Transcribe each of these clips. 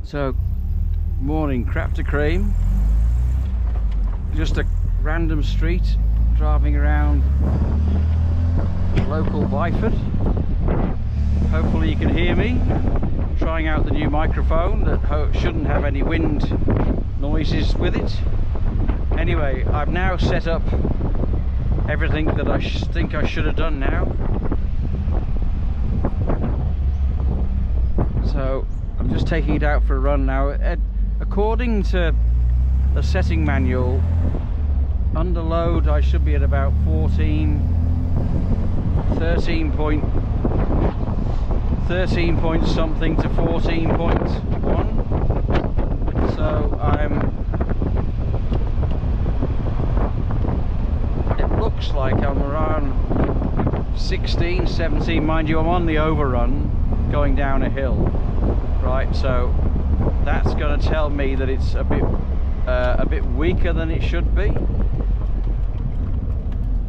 So, morning, crafter cream. Just a random street, driving around local Byford. Hopefully you can hear me. Trying out the new microphone that shouldn't have any wind noises with it. Anyway, I've now set up everything that I think I should have done now. So I'm just taking it out for a run now. According to the setting manual, under load I should be at about 13 point something to 14.1. So it looks like I'm around 16, 17. Mind you, I'm on the overrun going down a hill, right? So that's going to tell me that it's a bit weaker than it should be.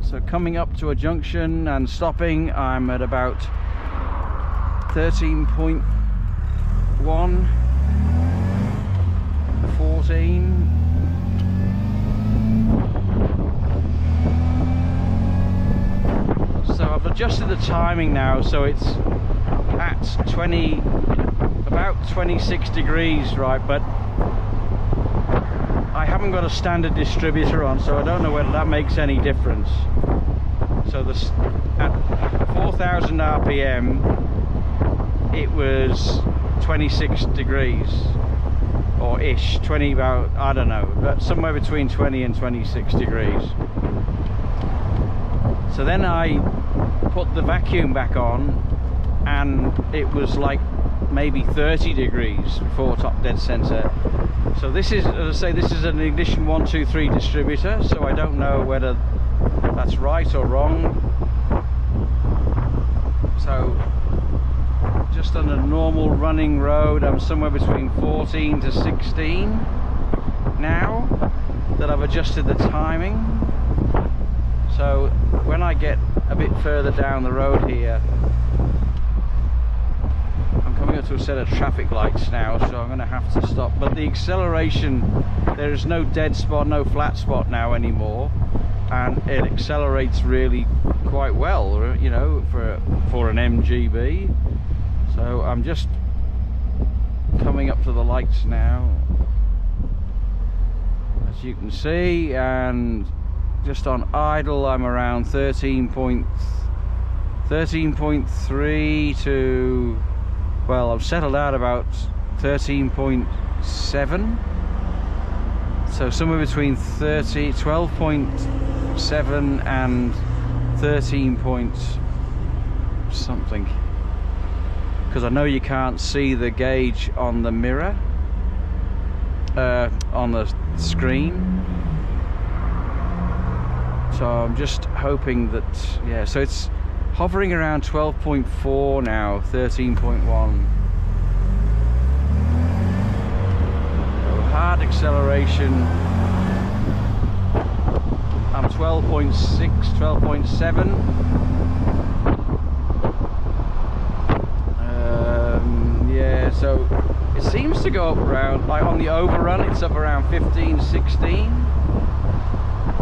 So coming up to a junction and stopping, I'm at about 13.1, 14. So I've adjusted the timing now, so it's at about 26 degrees, right? But I haven't got a standard distributor on, so I don't know whether that makes any difference. So at 4,000 RPM it was 26 degrees or ish, 20, about, I don't know, but somewhere between 20 and 26 degrees. So then I put the vacuum back on and it was like maybe 30 degrees before top dead center. So this is, as I say, this is an Ignition 123 distributor, so I don't know whether that's right or wrong. So just on a normal running road, I'm somewhere between 14 to 16 now that I've adjusted the timing. So when I get a bit further down the road here, I'm coming up to a set of traffic lights now, so I'm going to have to stop. But the acceleration, there is no dead spot, no flat spot now anymore, and it accelerates really quite well, you know, for an MGB. So I'm just coming up to the lights now, as you can see, and just on idle I'm around 13.3 to, well, I've settled out about 13.7, so somewhere between 12.7 and 13 point something, because I know you can't see the gauge on the mirror, on the screen. So I'm just hoping that, yeah, so it's hovering around 12.4 now, 13.1. So hard acceleration, I'm 12.6, 12.7. Yeah, so it seems to go up around, like on the overrun, it's up around 15, 16.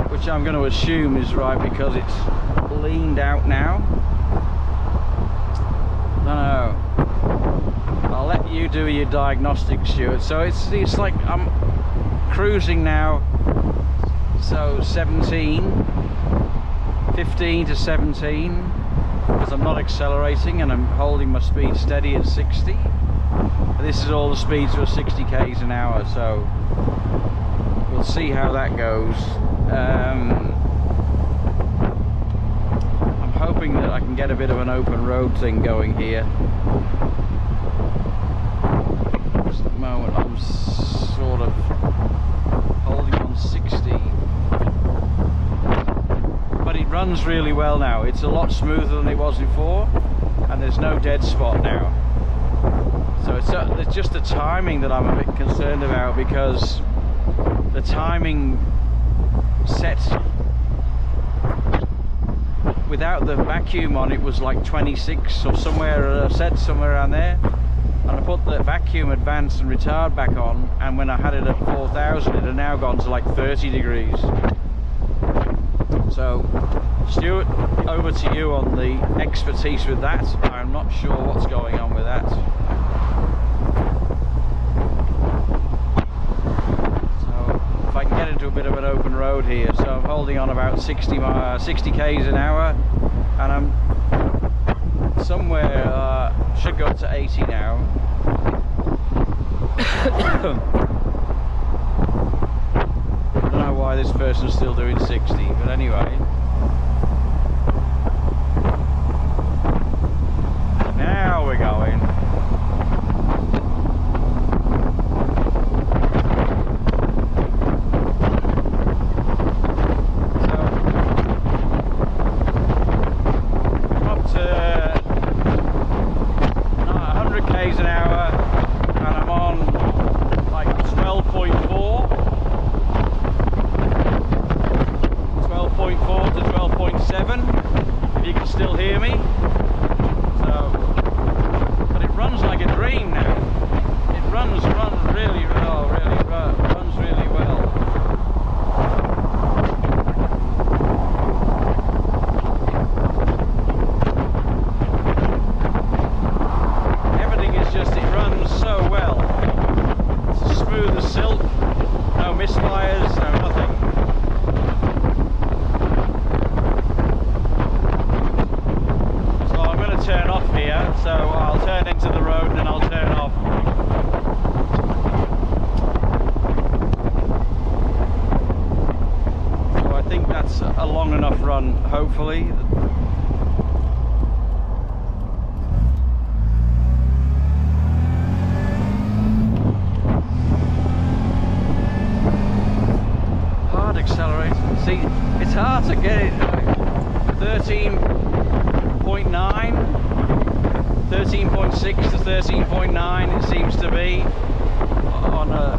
Which I'm going to assume is right because it's leaned out now. I don't know. I'll let you do your diagnostic, Stuart. So it's like I'm cruising now. So 17, 15 to 17, because I'm not accelerating and I'm holding my speed steady at 60. And this is all the speeds for 60 k's an hour. So we'll see how that goes. I'm hoping that I can get a bit of an open road thing going here. Just at the moment I'm sort of holding on 60, but it runs really well now. It's a lot smoother than it was before, and there's no dead spot now. So it's just the timing that I'm a bit concerned about, because the timing set without the vacuum on it was like 26 or somewhere, set somewhere around there. and I put the vacuum advance and retard back on, and when I had it at 4,000 it had now gone to like 30 degrees. So Stuart, over to you on the expertise with that. I'm not sure what's going on with that. So if I can get into a bit of an open road here, so I'm holding on about 60 k's an hour, and I'm somewhere, should go up to 80 now. I don't know why this person's still doing 60, but anyway. Now we're going. So, I'm up to 100 k's an hour, and I'm on like 12.4 to 12.7, if you can still hear me. So, but it runs like a dream now. It runs really well, runs really well. Everything is just, it runs so well. It's smooth as silk, no misfires, no nothing. Turn off here, so I'll turn into the road and then I'll turn off. So I think that's a long enough run, hopefully. Hard accelerator. See, it's hard to get it. 13.6 to 13.9 it seems to be on a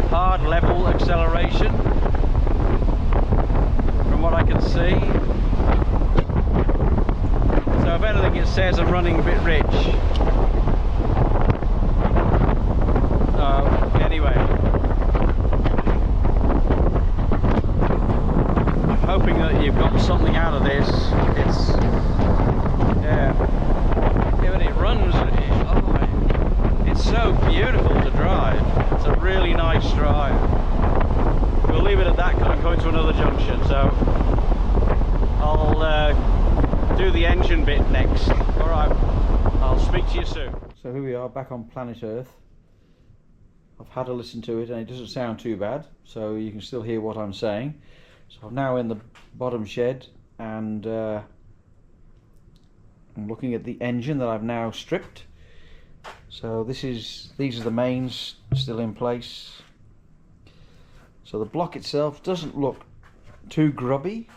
hard level acceleration from what I can see. So if anything, it says I'm running a bit rich. Anyway, I'm hoping that you've got something out of this. It's, yeah, but it runs, it's so beautiful to drive. It's a really nice drive. We'll leave it at that because I'm going to another junction, so I'll do the engine bit next. Alright, I'll speak to you soon. So here we are, back on planet Earth. I've had a listen to it and it doesn't sound too bad, so you can still hear what I'm saying. So I'm now in the bottom shed, and I'm looking at the engine that I've now stripped. So these are the mains still in place. So the block itself doesn't look too grubby.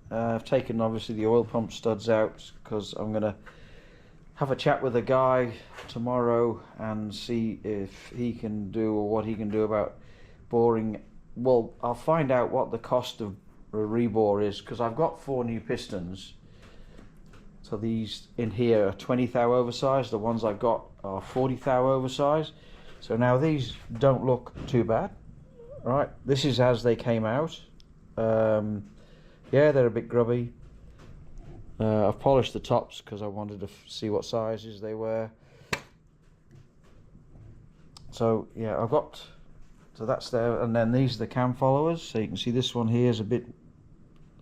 I've taken obviously the oil pump studs out because I'm going to have a chat with a guy tomorrow and see if he can do, or what he can do about boring. Well, I'll find out what the cost of a rebore is, because I've got 4 new pistons. So these in here are 20 thou oversized, the ones I've got are 40 thou oversized. So now these don't look too bad. Right, this is as they came out. Yeah, they're a bit grubby. I've polished the tops because I wanted to see what sizes they were. So yeah, I've got, so that's there, and then these are the cam followers. So you can see this one here is a bit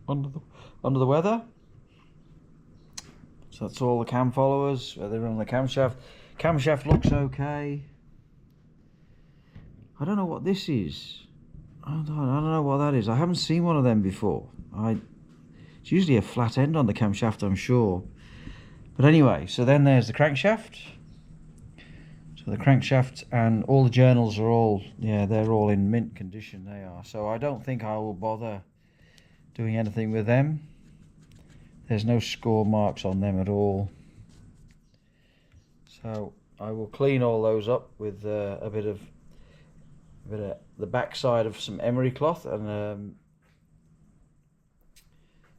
under the weather. So that's all the cam followers. They're on the camshaft. Camshaft looks okay. I don't know what this is. I don't know what that is. I haven't seen one of them before. It's usually a flat end on the camshaft, I'm sure. But anyway, so then there's the crankshaft. So the crankshaft and all the journals are all, yeah, they're all in mint condition, they are. So I don't think I will bother doing anything with them. There's no score marks on them at all. So I will clean all those up with a bit of the backside of some emery cloth and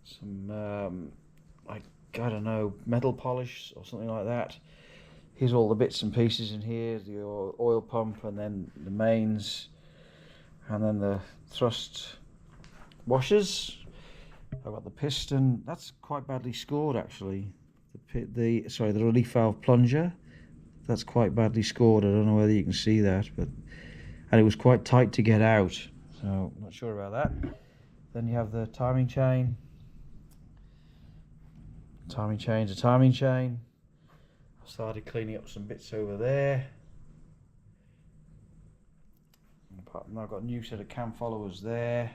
some I don't know, metal polish or something like that. here's all the bits and pieces in here, the oil pump, and then the mains, and then the thrust washers. I've got the piston. That's quite badly scored actually. The relief valve plunger. That's quite badly scored. I don't know whether you can see that, but and it was quite tight to get out, so I'm not sure about that. Then you have the timing chain. Timing chain's a timing chain. I started cleaning up some bits over there. Apart from that, I've got a new set of cam followers there.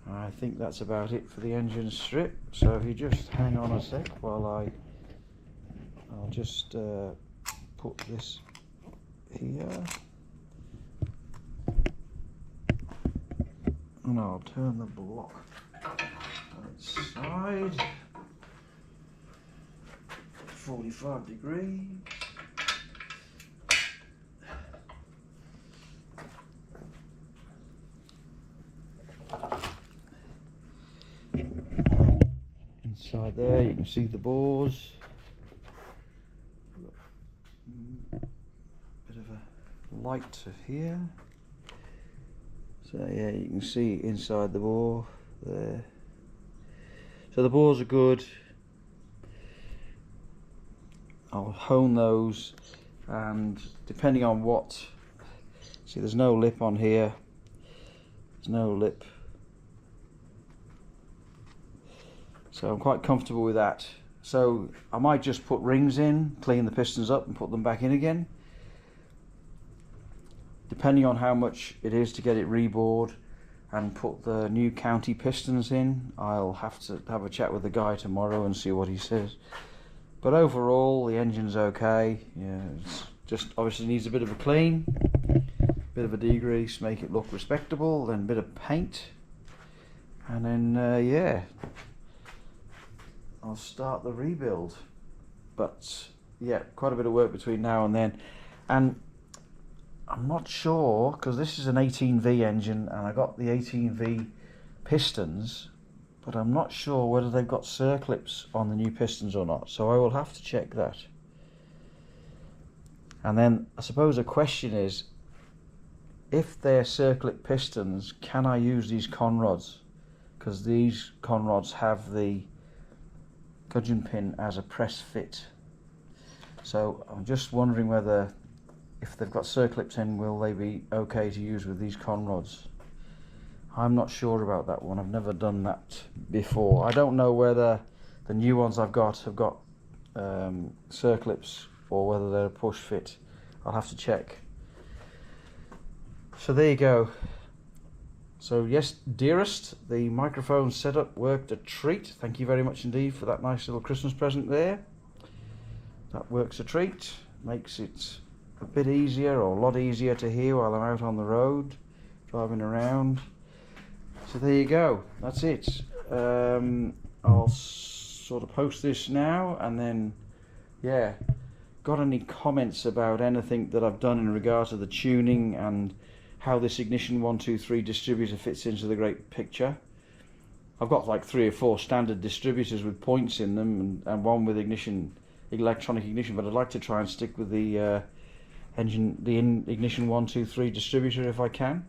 I think that's about it for the engine strip. So if you just hang on a sec while I'll just put this here, and I'll turn the block on its side 45 degrees. Inside there you can see the bores. Bit of a light to here. So yeah, you can see inside the bore there. So the bores are good. I'll hone those, and depending on what, see there's no lip on here, there's no lip, so I'm quite comfortable with that. So I might just put rings in, clean the pistons up and put them back in again, depending on how much it is to get it rebored and put the new county pistons in. I'll have to have a chat with the guy tomorrow and see what he says. But overall, the engine's okay. Yeah, it's just obviously needs a bit of a clean, bit of a degrease, make it look respectable, then a bit of paint, and then yeah, I'll start the rebuild. But yeah, quite a bit of work between now and then, and I'm not sure because this is an 18V engine, and I got the 18V pistons. But I'm not sure whether they've got circlips on the new pistons or not, so I will have to check that. And then I suppose a question is, if they're circlip pistons, can I use these conrods? Because these conrods have the gudgeon pin as a press fit. So I'm just wondering whether, if they've got circlips in, will they be okay to use with these conrods? I'm not sure about that one. I've never done that before. I don't know whether the new ones I've got have got circlips or whether they're a push fit. I'll have to check. So there you go. So yes, dearest, the microphone setup worked a treat. Thank you very much indeed for that nice little Christmas present there. That works a treat. Makes it a bit easier, or a lot easier to hear while I'm out on the road, driving around. So there you go, that's it. I'll sort of post this now, and then yeah, got any comments about anything that I've done in regard to the tuning and how this ignition 123 distributor fits into the great picture. I've got like 3 or 4 standard distributors with points in them, and one with electronic ignition, but I'd like to try and stick with the ignition 123 distributor if I can,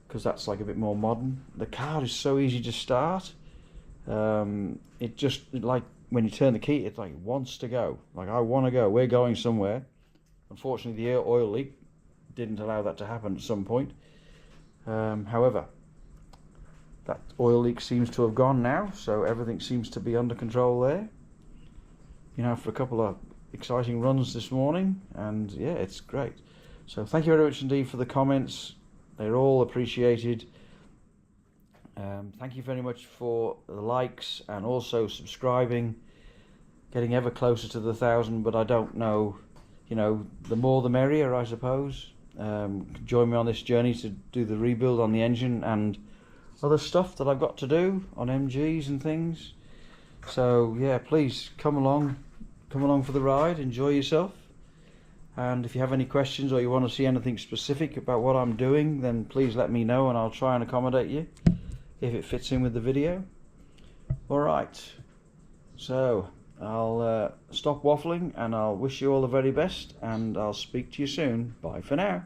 because that's like a bit more modern. The car is so easy to start. It just, like when you turn the key, it like wants to go. Like, I want to go. We're going somewhere. Unfortunately, the oil leak didn't allow that to happen at some point. However, that oil leak seems to have gone now, so everything seems to be under control there. You know, for a couple of exciting runs this morning, and yeah, it's great. So thank you very much indeed for the comments. They're all appreciated. Thank you very much for the likes and also subscribing. Getting ever closer to the 1,000, but I don't know, you know, the more the merrier, I suppose. Join me on this journey to do the rebuild on the engine and other stuff that I've got to do on MGs and things. So yeah, please come along for the ride, enjoy yourself. And if you have any questions or you want to see anything specific about what I'm doing, then please let me know and I'll try and accommodate you if it fits in with the video. Alright, so I'll stop waffling and I'll wish you all the very best, and I'll speak to you soon. Bye for now.